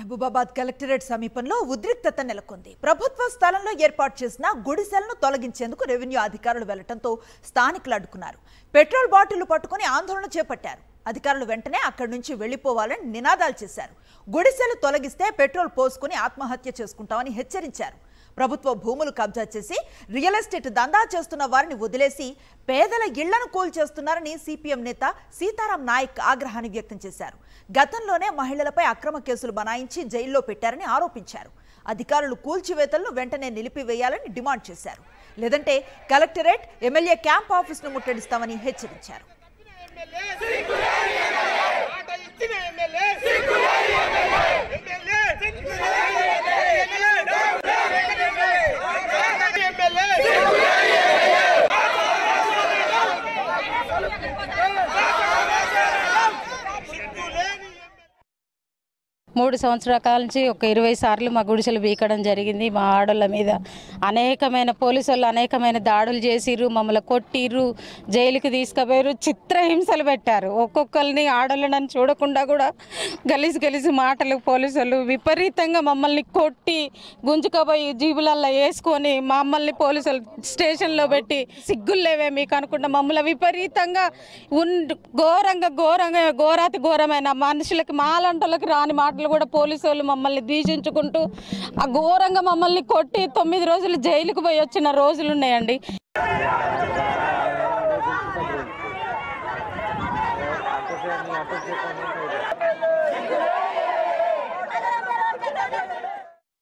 Mahabubabad collectorate సమీపంలో ఉద్రిక్తత నెలకొంది. ప్రభుత్వ స్థలంలో ఏర్పాటు చేసిన గుడిసెలను తొలగించేందుకు రెవెన్యూ అధికారులు వెళ్లడంతో స్థానికులు అడ్డుకున్నారు. పెట్రోల్ బాటిళ్లు పట్టుకుని ఆందోళన చేపట్టారు. అధికారులు వెంటనే అక్కడి నుంచి వెళ్లిపోవాలని నినాదాలు చేశారు. గుడిసెలు తొలగిస్తే పెట్రోల్ పోసుకుని ఆత్మహత్య చేసుకుంటామని హెచ్చరించారు. ప్రభుత్వ భూములు కబ్జా చేసి రియల్ ఎస్టేట్ దందా చేస్తున్న వారిని వదిలేసి పేదల ఇళ్లను కూల్చేస్తున్నారని సిపిఎం నేత సీతారాం నాయక్ ఆగ్రహాన్ని వ్యక్తం చేశారు. గతంలోనే మహిళలపై అక్రమ కేసులు బనాయించి జైల్లో పెట్టారని ఆరోపించారు. అధికారులు కూల్చివేతలను వెంటనే నిలిపివేయాలని డిమాండ్ చేశారు. లేదంటే కలెక్టరేట్, ఎమ్మెల్యే క్యాంప్ ఆఫీసును ముట్టడిస్తామని హెచ్చరించారు. మూడు సంవత్సరాల నుంచి ఒక 20 సార్లు మా గుడిసెలు బీకడం జరిగింది. మా ఆడోళ్ళ మీద అనేకమైన పోలీసు వాళ్ళు అనేకమైన దాడులు చేసిర్రు, మమ్మల్ని కొట్టిర్రు, జైలుకి తీసుకుపోయారు, చిత్రహింసలు పెట్టారు. ఒక్కొక్కరిని ఆడోళ్ళని చూడకుండా కూడా గలీజు మాటలు పోలీసు వాళ్ళు విపరీతంగా మమ్మల్ని కొట్టి గుంజుకపోయి జీబులల్లో వేసుకొని మమ్మల్ని పోలీసులు స్టేషన్లో పెట్టి సిగ్గుల్లేవే మీకు అనుకుంటా మమ్మల్ని విపరీతంగా ఘోరాతి ఘోరమైన మనుషులకి మాలంటోళ్ళకి రాని మాటలు కూడా పోలీసు వాళ్ళు మమ్మల్ని దూషించుకుంటూ ఆ ఘోరంగా మమ్మల్ని కొట్టి 9 రోజులు జైలుకు పోయి వచ్చిన రోజులు ఉన్నాయండి.